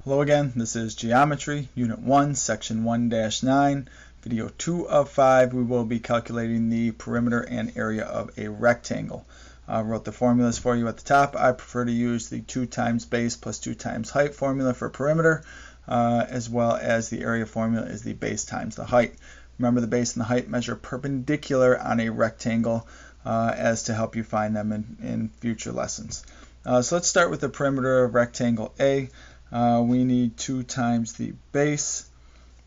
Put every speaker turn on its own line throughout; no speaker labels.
Hello again, this is Geometry, Unit 1, Section 1-9, Video 2 of 5. We will be calculating the perimeter and area of a rectangle. I wrote the formulas for you at the top. I prefer to use the 2 times base plus 2 times height formula for perimeter, as well as the area formula is the base times the height. Remember, the base and the height measure perpendicular on a rectangle as to help you find them in future lessons. So let's start with the perimeter of rectangle A. We need 2 times the base,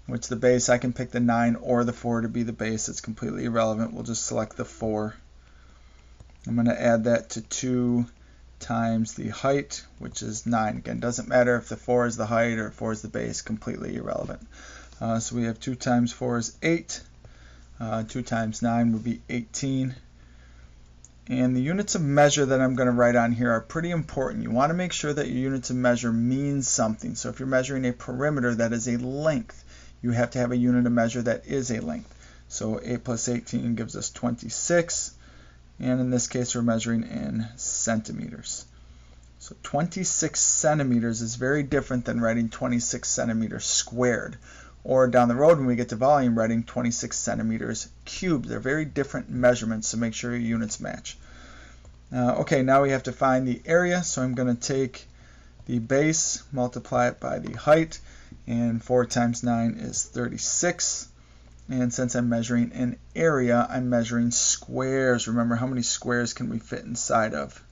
which the base, I can pick the 9 or the 4 to be the base. It's completely irrelevant. We'll just select the 4. I'm going to add that to 2 times the height, which is 9. Again, doesn't matter if the 4 is the height or 4 is the base, completely irrelevant. So we have 2 times 4 is 8. 2 times 9 would be 18. And the units of measure that I'm going to write on here are pretty important. You want to make sure that your units of measure mean something. So if you're measuring a perimeter that is a length, you have to have a unit of measure that is a length. So 8 plus 18 gives us 26. And in this case, we're measuring in centimeters. So 26 centimeters is very different than writing 26 centimeters squared. Or down the road when we get to volume, writing 26 centimeters cubed. They're very different measurements, so make sure your units match. Okay, now we have to find the area, so I'm going to take the base, multiply it by the height, and 4 times 9 is 36. And since I'm measuring an area, I'm measuring squares. Remember, how many squares can we fit inside of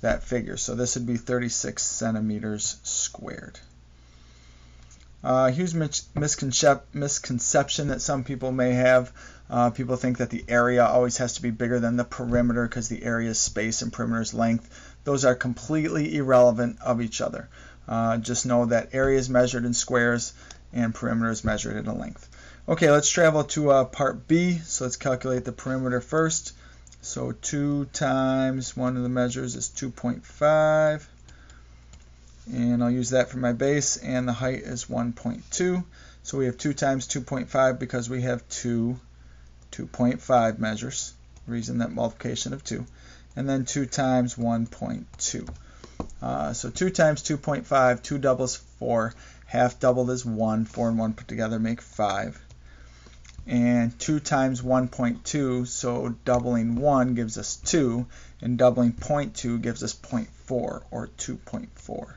that figure? So this would be 36 centimeters squared. Huge misconception that some people may have. People think that the area always has to be bigger than the perimeter because the area is space and perimeter is length. Those are completely irrelevant of each other. Just know that area is measured in squares and perimeter is measured in a length. Okay, let's travel to part B. So let's calculate the perimeter first. So 2 times one of the measures is 2.5. And I'll use that for my base, and the height is 1.2. So we have 2 times 2.5 because we have 2.5 measures, reason that multiplication of 2. And then 2 times 1.2. So 2 times 2.5, 2 doubles 4, half doubled is 1, 4 and 1 put together make 5. And 2 times 1.2, so doubling 1 gives us 2, and doubling 0.2 gives us 0.4, or 2.4.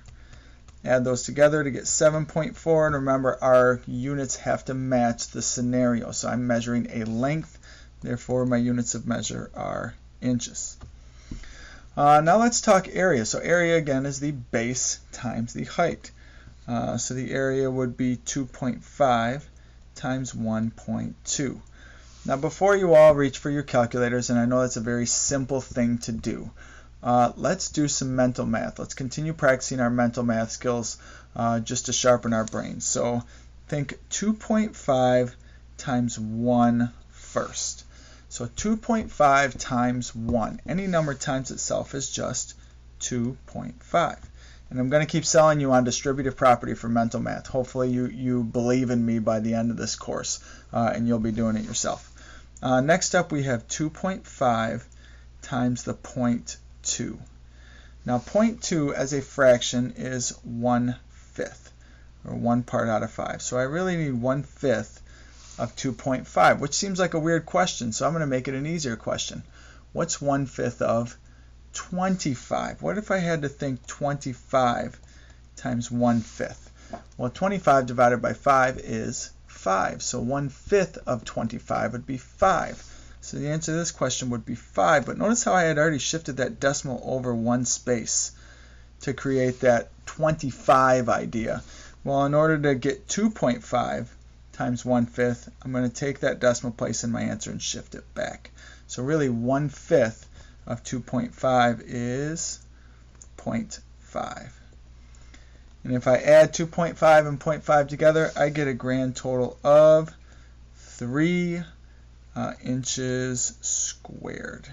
Add those together to get 7.4, and remember our units have to match the scenario. So I'm measuring a length, therefore my units of measure are inches. Now let's talk area. So area again is the base times the height. So the area would be 2.5 times 1.2. Now before you all reach for your calculators, and I know that's a very simple thing to do, let's do some mental math. Let's continue practicing our mental math skills just to sharpen our brains. So think 2.5 times 1 first. So 2.5 times 1. Any number times itself is just 2.5. And I'm going to keep selling you on distributive property for mental math. Hopefully you believe in me by the end of this course and you'll be doing it yourself. Next up we have 2.5 times the 0.2. Now 0.2 as a fraction is 1/5, or 1 part out of 5. So I really need 1/5 of 2.5, which seems like a weird question, so I'm going to make it an easier question. What's 1/5 of 25? What if I had to think 25 times 1/5? Well, 25 divided by 5 is 5, so 1/5 of 25 would be 5. So the answer to this question would be 5, but notice how I had already shifted that decimal over one space to create that 25 idea. Well, in order to get 2.5 times 1/5, I'm going to take that decimal place in my answer and shift it back. So really 1/5 of 2.5 is 0.5. And if I add 2.5 and 0.5 together, I get a grand total of 3 inches squared.